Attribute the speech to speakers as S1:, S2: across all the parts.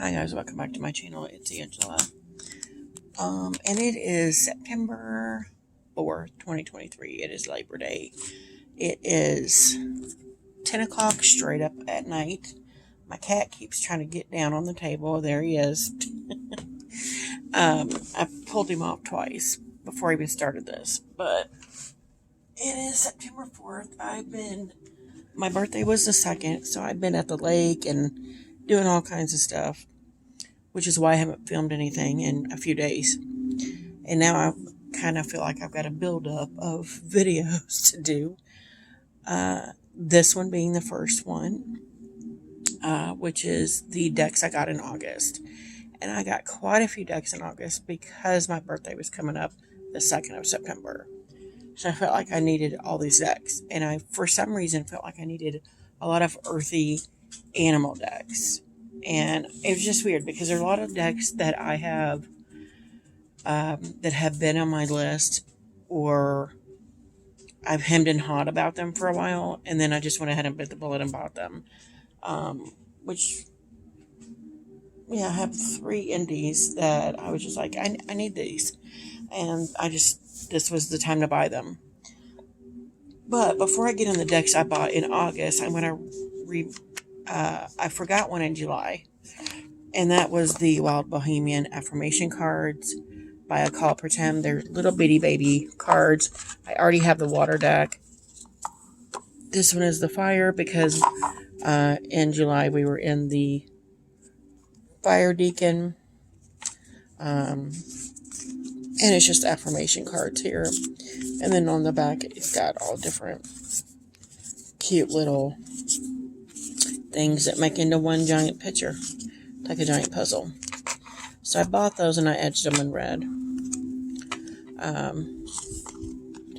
S1: Hi guys, welcome back to my channel. It's Angela. And it is September 4th, 2023. It is Labor Day. It is 10 o'clock straight up at night. My cat keeps trying to get down on the table. There he is. I pulled him off twice before I even started this. But it is September 4th. My birthday was the 2nd, so I've been at the lake and doing all kinds of stuff, which is why I haven't filmed anything in a few days. And now I kind of feel like I've got a buildup of videos to do. This one being the first one, which is the decks I got in August. And I got quite a few decks in August because my birthday was coming up the 2nd of September. So I felt like I needed all these decks. And I, for some reason, felt like I needed a lot of earthy animal decks. And it was just weird because there are a lot of decks that I have that have been on my list, or I've hemmed and hawed about them for a while, and then I just went ahead and bit the bullet and bought them. I have 3 indies that I was just like, I need these. And this was the time to buy them. But before I get in the decks I bought in August, I'm going to I forgot one in July, and that was the Wild Bohemian affirmation cards by Akal Pratem. They're little bitty baby cards. I already have the water deck. This one is the fire because in July we were in the Fire Deacon. And it's just affirmation cards here. And then on the back it's got all different cute little things that make into one giant picture, like a giant puzzle. So I bought those and I edged them in red.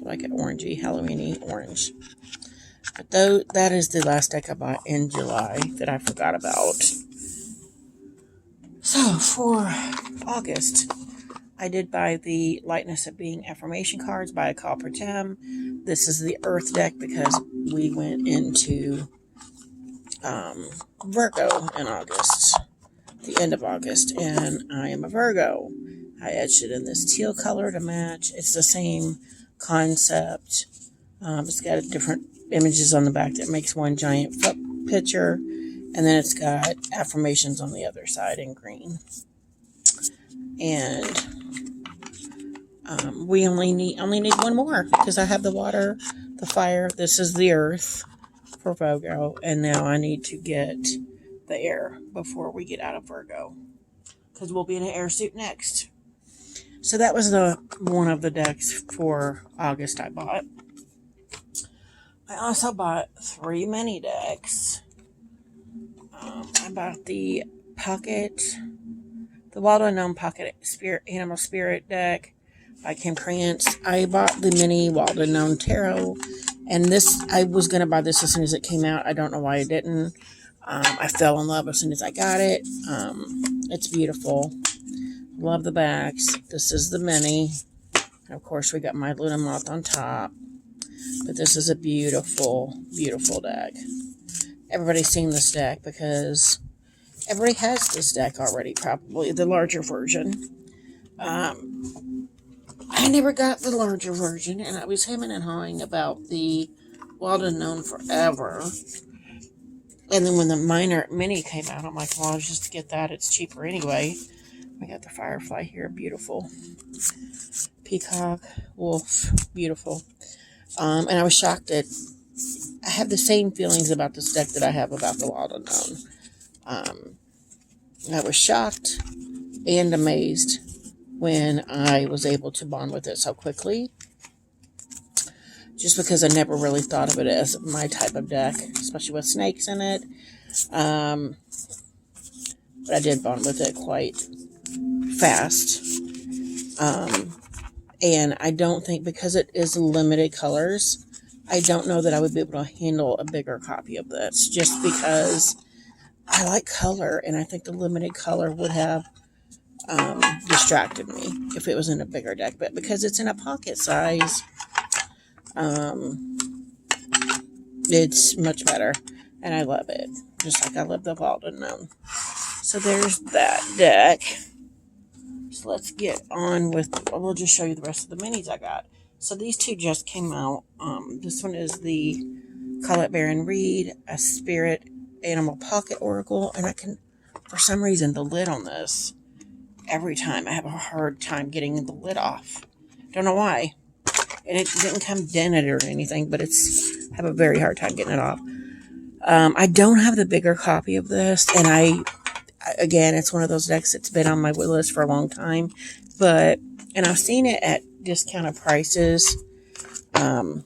S1: Like an orangey, Halloweeny orange. But that is the last deck I bought in July that I forgot about. So for August, I did buy the Lightness of Being affirmation cards by Akal Pratem. This is the Earth deck because we went into Virgo in August, the end of August, and I am a Virgo. I edged it in this teal color to match. It's the same concept. It's got different images on the back that makes one giant foot picture, and then it's got affirmations on the other side in green. And we only need one more because I have the water, the fire. This is the earth for Virgo, and now I need to get the air before we get out of Virgo because we'll be in an air suit next. So that was one of the decks for August I bought. I also bought 3 mini decks. I bought the Wild Unknown Pocket Animal Spirit deck by Kim Krantz. I bought the mini Wild Unknown Tarot, and I was going to buy this as soon as it came out. I don't know why I didn't. I fell in love as soon as I got it. It's beautiful. Love the backs. This is the mini. And of course, we got my Luna Moth on top. But this is a beautiful, beautiful deck. Everybody's seen this deck because everybody has this deck already, probably the larger version. I never got the larger version, and I was hemming and hawing about the Wild Unknown forever. And then when the mini came out, I'm like, well, I'll just get that. It's cheaper anyway. We got the Firefly here, beautiful. Peacock, wolf, beautiful. And I was shocked that I have the same feelings about this deck that I have about the Wild Unknown. I was shocked and amazed when I was able to bond with it so quickly. Just because I never really thought of it as my type of deck, especially with snakes in it. But I did bond with it quite fast. And I don't think, because it is limited colors, I don't know that I would be able to handle a bigger copy of this. Just because I like color, and I think the limited color would have distracted me if it was in a bigger deck. But because it's in a pocket size, it's much better, and I love it, just like I love the Wild Unknown. So there's that deck. So let's get on with, we'll just show you the rest of the minis I got. So these two just came out. This one is the Colette Baron Reed, a Spirit Animal Pocket Oracle. And I can, for some reason, the lid on this, every time I have a hard time getting the lid off. Don't know why. And it didn't come dented or anything, but I have a very hard time getting it off. I don't have the bigger copy of this, and again, it's one of those decks that's been on my list for a long time, and I've seen it at discounted prices, prior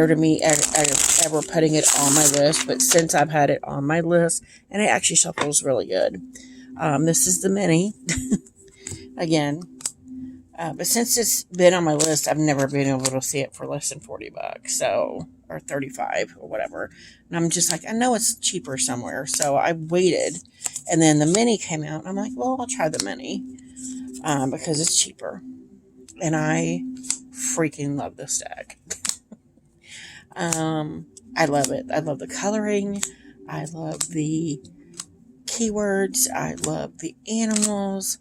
S1: to me ever putting it on my list, but since I've had it on my list, and it actually shuffles really good. This is the mini, again, but since it's been on my list, I've never been able to see it for less than $40, so, or 35 or whatever. And I'm just like, I know it's cheaper somewhere, so I waited. And then the mini came out, and I'm like, well, I'll try the mini because it's cheaper. And I freaking love this deck. I love it. I love the coloring. I love the keywords. I love the animals.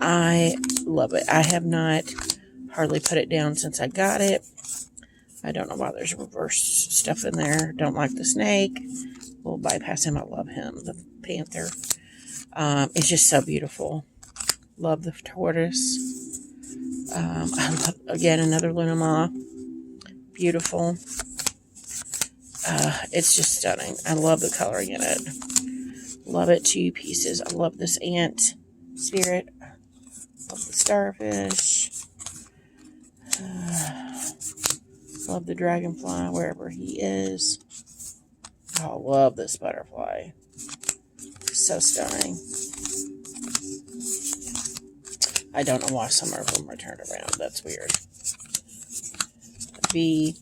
S1: I love it. I have not hardly put it down since I got it. I don't know why there's reverse stuff in there. Don't like the snake. We'll bypass him. I love him. The panther. It's just so beautiful. Love the tortoise. I love, again, another Lunamma. Beautiful. It's just stunning. I love the coloring in it. Love it to pieces. I love this ant spirit. Love the starfish. Love the dragonfly wherever he is. Oh, love this butterfly. So stunning. I don't know why some of them are turned around. That's weird. The bee.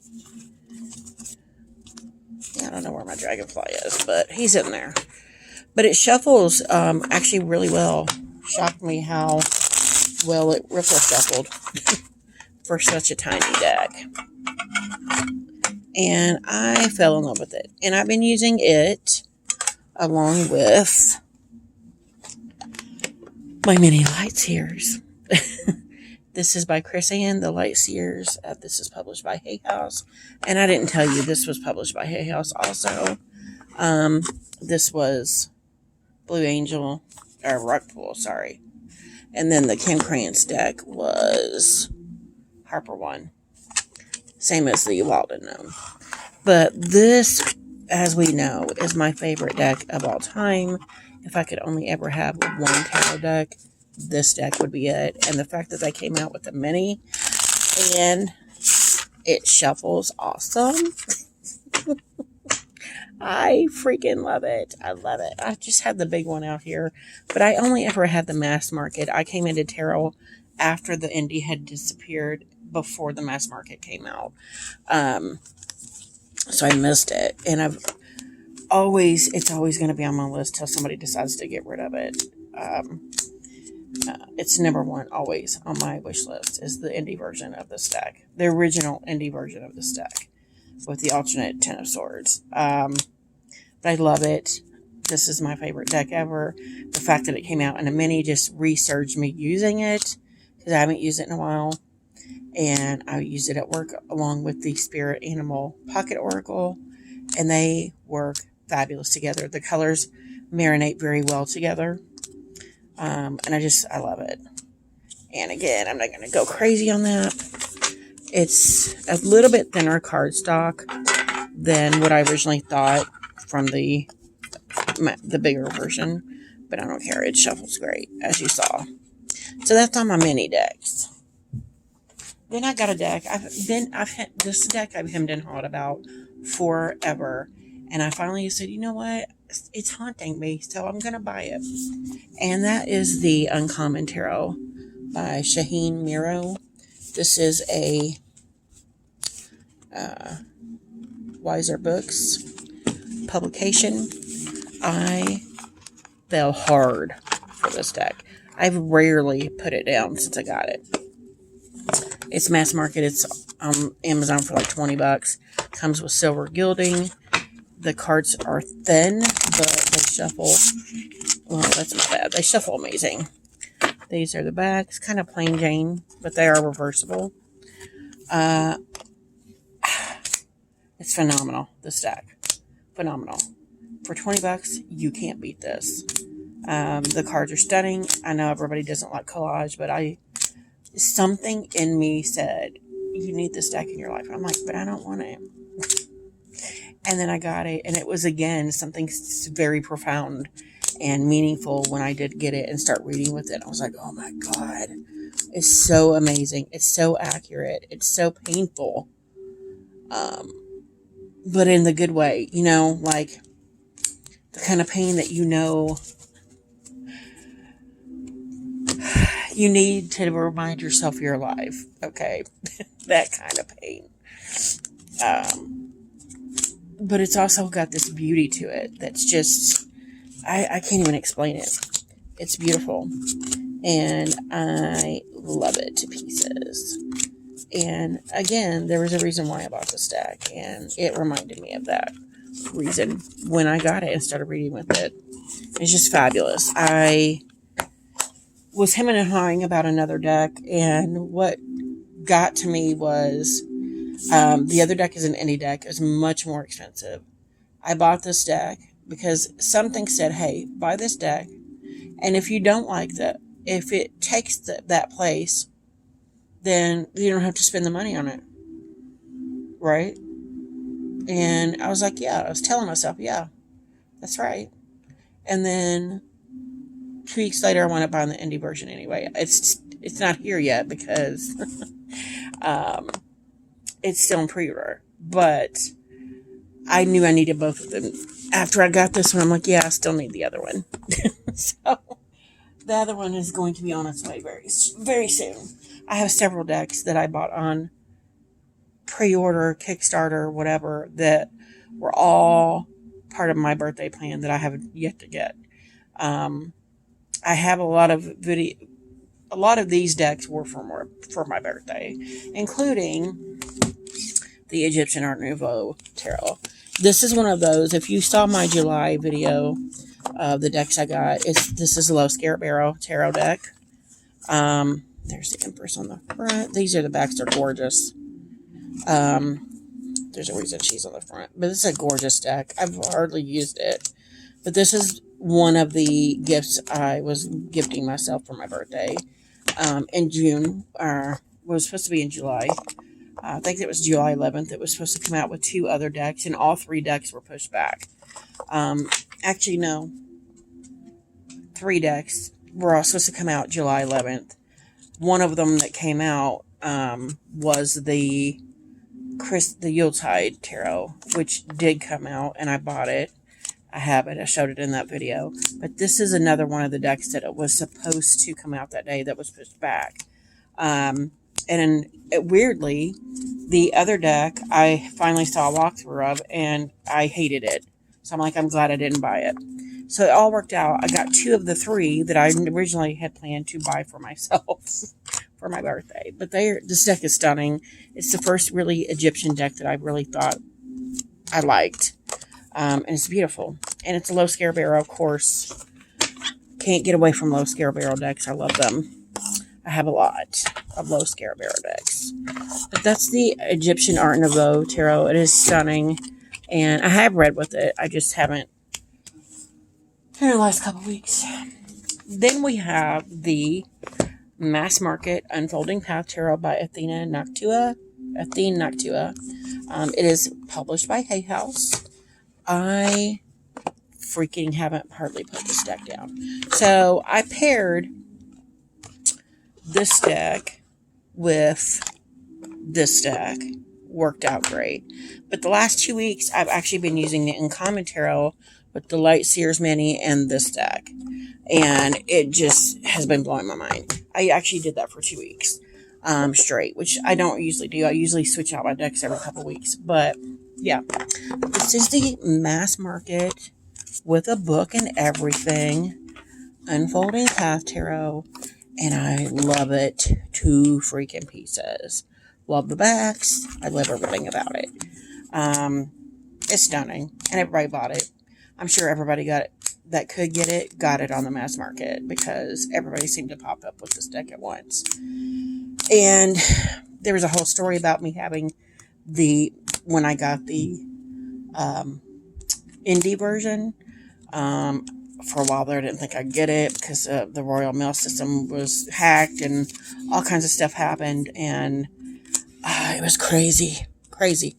S1: Yeah, I don't know where my dragonfly is, but he's in there. But it shuffles actually really well. Shocked me how well it riffle shuffled for such a tiny deck. And I fell in love with it. And I've been using it along with my mini Light Seers. This is by Chris Ann, the Light Seers. This is published by Hay House. And I didn't tell you this was published by Hay House also. This was Blue Angel, or Rockpool, sorry. And then the Kim Krantz deck was Harper One. Same as the Wild Unknown. But this, as we know, is my favorite deck of all time. If I could only ever have one tarot deck, this deck would be it. And the fact that they came out with the mini and it shuffles awesome. I freaking love it. I love it. I just had the big one out here, but I only ever had the mass market. I came into tarot after the indie had disappeared, before the mass market came out. So I missed it. And it's always going to be on my list till somebody decides to get rid of it. It's number one always on my wish list is the indie version of this deck. The original indie version of this deck with the alternate Ten of Swords. But I love it. This is my favorite deck ever. The fact that it came out in a mini just resurged me using it because I haven't used it in a while. And I use it at work along with the Spirit Animal Pocket Oracle. And they work fabulous together. The colors marinate very well together. And I love it. And again, I'm not going to go crazy on that. It's a little bit thinner cardstock than what I originally thought from the bigger version. But I don't care. It shuffles great, as you saw. So that's on my mini decks. Then I got a deck. This deck I've hemmed and hawed about forever. And I finally said, you know what? It's haunting me, so I'm going to buy it. And that is the Uncommon Tarot by Shaheen Miro. This is a Wiser Books publication. I fell hard for this deck. I've rarely put it down since I got it. It's mass market. It's on Amazon for like $20. Comes with silver gilding. the cards are thin, but they shuffle. Well, that's not bad. They shuffle amazing. These are the backs, kind of plain Jane, but they are reversible. It's phenomenal, this deck. Phenomenal. For $20, you can't beat this. The cards are stunning. I know everybody doesn't like collage, but something in me said, you need this deck in your life. And I'm like, but I don't want it. And then I got it, and it was, again, something very profound and meaningful when I did get it and start reading with it. I was like, oh my God, it's so amazing. It's so accurate. It's so painful. But in the good way, like the kind of pain that you need to remind yourself you're alive. Okay. That kind of pain. But it's also got this beauty to it that's just, I can't even explain it. It's beautiful. And I love it to pieces. And again, there was a reason why I bought this deck. And it reminded me of that reason when I got it and started reading with it. It's just fabulous. I was hemming and hawing about another deck. And what got to me was the other deck is an indie deck. It's much more expensive. I bought this deck because something said, hey, buy this deck. And if you don't like that, if it takes that place, then you don't have to spend the money on it. Right? And I was like, yeah. I was telling myself, yeah, that's right. And then 2 weeks later, I wound up buying the indie version anyway. It's not here yet because it's still in pre-order. But I knew I needed both of them. After I got this one, I'm like, yeah, I still need the other one. So the other one is going to be on its way very, very soon. I have several decks that I bought on pre-order, Kickstarter, whatever, that were all part of my birthday plan that I have yet to get. I have a lot of these decks were for my birthday, including the Egyptian Art Nouveau Tarot. This is one of those. If you saw my July video of the decks I got, this is a Low Scarabeo Tarot deck. There's the Empress on the front. These are the backs. They're gorgeous. There's a reason she's on the front. But this is a gorgeous deck. I've hardly used it. But this is one of the gifts I was gifting myself for my birthday. In June. Was supposed to be in July. I think it was July 11th. It was supposed to come out with 2 other decks. And all 3 decks were pushed back. Actually, no. 3 decks were all supposed to come out July 11th. One of them that came out was the Yuletide Tarot, which did come out, and I bought it. I have it. I showed it in that video. But this is another one of the decks that it was supposed to come out that day that was pushed back. Weirdly, the other deck I finally saw a walkthrough of, and I hated it. So I'm like, I'm glad I didn't buy it. So it all worked out. I got 2 of the 3 that I originally had planned to buy for myself for my birthday. But this deck is stunning. It's the first really Egyptian deck that I really thought I liked. And it's beautiful. And it's a Low Scarabeo, of course. Can't get away from Low Scarabeo decks. I love them. I have a lot of Low Scarabeo decks. But that's the Egyptian Art Nouveau Tarot. It is stunning. And I have read with it. I just haven't in the last couple weeks. Then we have the Mass Market Unfolding Path Tarot by Athene Noctua. It is published by Hay House. I freaking haven't hardly put this deck down. So I paired this deck with this deck. Worked out great. But the last 2 weeks, I've actually been using the Uncommon Tarot with the Light Seers Mini and this deck. And it just has been blowing my mind. I actually did that for 2 weeks straight, which I don't usually do. I usually switch out my decks every couple weeks. But, yeah. This is the Mass Market with a book and everything. Unfolding Path Tarot. And I love it to freaking pieces. Love the backs. I love everything about it. It's stunning, and everybody bought it. I'm sure everybody got it that could get it, got it on the mass market because everybody seemed to pop up with this deck at once. And there was a whole story about me having when I got the um, indie version. For a while there, I didn't think I'd get it because the Royal Mail system was hacked and all kinds of stuff happened, and it was crazy, crazy.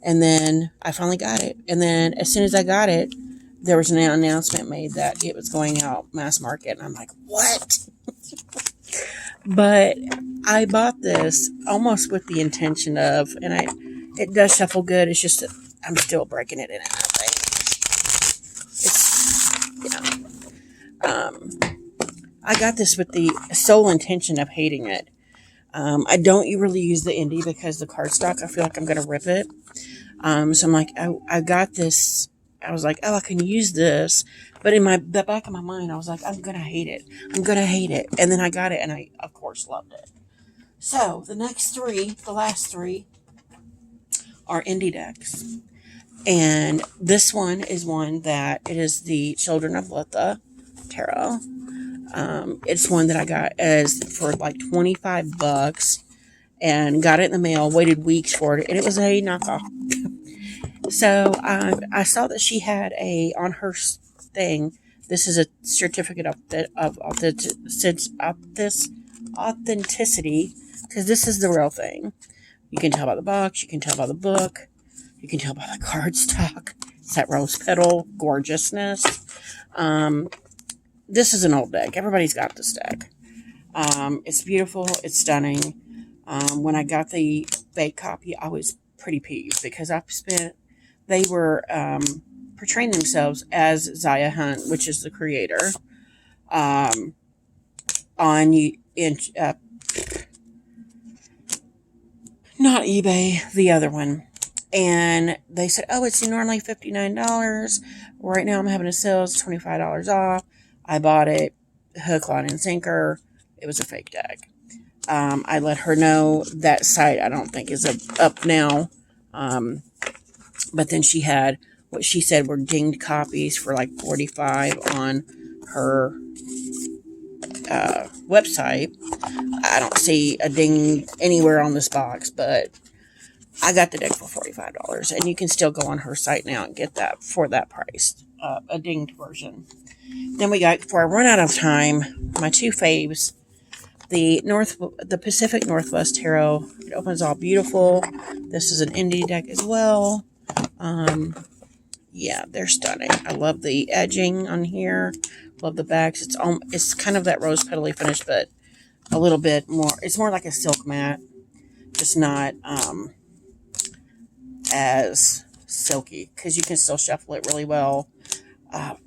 S1: And then I finally got it. And then as soon as I got it, there was an announcement made that it was going out mass market. And I'm like, what? But I bought this almost with the intention of, and it does shuffle good. It's just that I'm still breaking it in and out. It's, I got this with the sole intention of hating it. I don't really use the indie because the cardstock, I feel like I'm going to rip it. So I'm like, I got this. I was like, oh, I can use this. But in the back of my mind, I was like, I'm going to hate it. I'm going to hate it. And then I got it, and I, of course, loved it. So the last three, are indie decks. And this one is one that it is the Children of Litha Tarot. It's one that I got for like $25 and got it in the mail, waited weeks for it, and it was a knockoff. So I saw that she had on her thing, this is a certificate of authenticity, because this is the real thing. You can tell by the box, you can tell by the book, you can tell by the cardstock. It's that rose petal gorgeousness. This is an old deck. Everybody's got this deck. It's beautiful. It's stunning. When I got the fake copy, I was pretty peeved because they were portraying themselves as Zaya Hunt, which is the creator, not eBay, the other one. And they said, oh, it's normally $59. Right now I'm having a sale, it's $25 off. I bought it, hook, line, and sinker. It was a fake deck. I let her know that site I don't think is up now. But then she had what she said were dinged copies for like $45 on her website. I don't see a ding anywhere on this box, but I got the deck for $45, and you can still go on her site now and get that for that price, a dinged version. Then we got, before I run out of time, my two faves, the Pacific Northwest Tarot. It opens all beautiful. This is an indie deck as well. Yeah, they're stunning. I love the edging on here. Love the backs. It's kind of that rose petally finish, but a little bit more. It's more like a silk matte, just not as silky, because you can still shuffle it really well.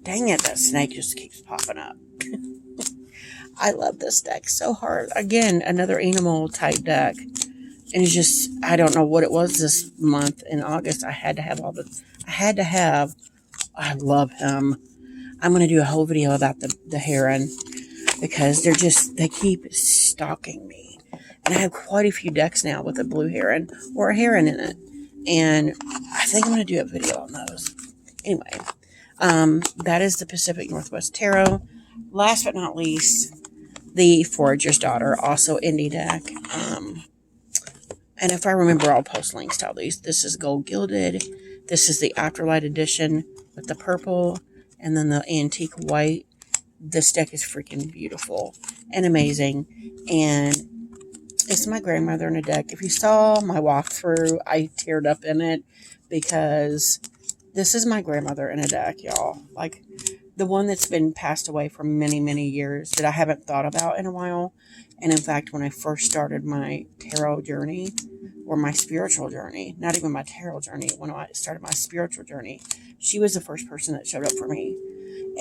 S1: Dang it, that snake just keeps popping up. I love this deck so hard. Again, another animal type deck. And it's just, I don't know what it was this month in August. I love him. I'm going to do a whole video about the heron, because they keep stalking me. And I have quite a few decks now with a blue heron or a heron in it. And I think I'm going to do a video on those. Anyway, that is the Pacific Northwest Tarot. Last but not least, the Forager's Daughter, also indie deck. And if I remember, I'll post links to all these. This is gold gilded. This is the Afterlight edition with the purple and then the antique white. This deck is freaking beautiful and amazing. And it's my grandmother in a deck. If you saw my walkthrough, I teared up in it because this is my grandmother in a deck, y'all. Like, the one that's been passed away for many, many years that I haven't thought about in a while. And in fact, when I first started my tarot journey, or my spiritual journey, not even my tarot journey, when I started my spiritual journey, she was the first person that showed up for me.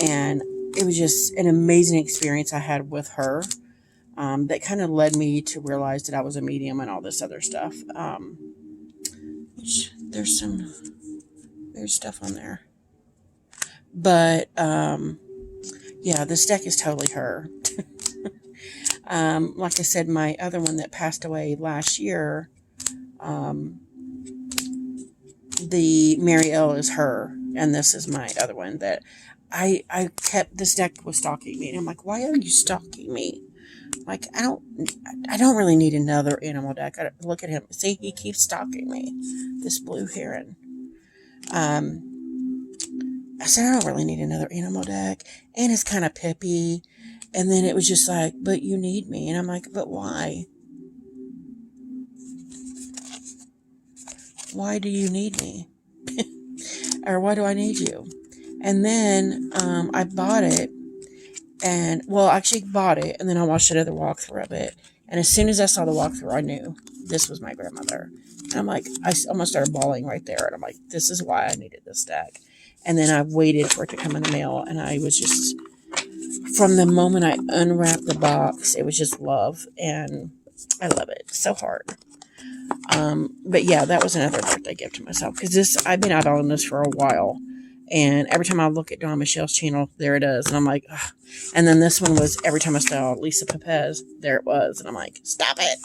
S1: And it was just an amazing experience I had with her, that kind of led me to realize that I was a medium and all this other stuff. There's stuff on there. But, yeah, this deck is totally her. Like I said, my other one that passed away last year, the Marielle is her, and this is my other one that I kept. This deck was stalking me, and I'm like, why are you stalking me? Like, I don't really need another animal deck. Look at him. See, he keeps stalking me. This blue heron. I said, I don't really need another animal deck. And it's kind of pippy. And then it was just like, but you need me. And I'm like, but why? Why do you need me? Or why do I need you? And then I bought it. And, well, I actually bought it. And then I watched another walkthrough of it. And as soon as I saw the walkthrough, I knew this was my grandmother. And I'm like, I almost started bawling right there. And I'm like, this is why I needed this deck. And then I waited for it to come in the mail. And I was just, from the moment I unwrapped the box, it was just love. And I love it so hard. But yeah, that was another birthday gift to myself. Because I've been eyeballing this for a while. And every time I look at Dawn Michelle's channel, there it is. And I'm like, ugh. And then this one was every time I saw Lisa Pepez, there it was. And I'm like, stop it.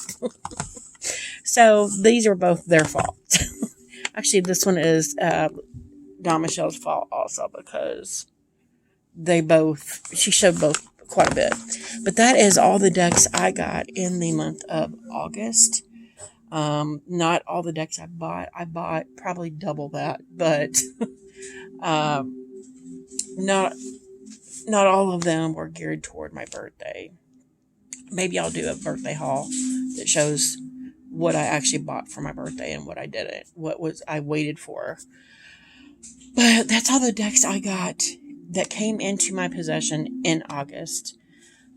S1: So these are both their fault. Actually, this one is Dawn Michelle's fault also because she showed both quite a bit. But that is all the decks I got in the month of August. Not all the decks I bought. I bought probably double that, but not all of them were geared toward my birthday. Maybe I'll do a birthday haul that shows what I actually bought for my birthday and what I didn't. What was I waited for. But that's all the decks I got that came into my possession in August,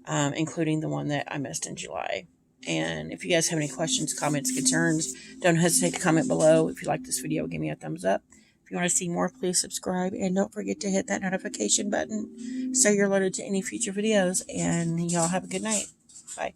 S1: including the one that I missed in July. And if you guys have any questions, comments, concerns, don't hesitate to comment below. If you like this video, give me a thumbs up. If you want to see more, please subscribe. And don't forget to hit that notification button so you're alerted to any future videos. And y'all have a good night. Bye.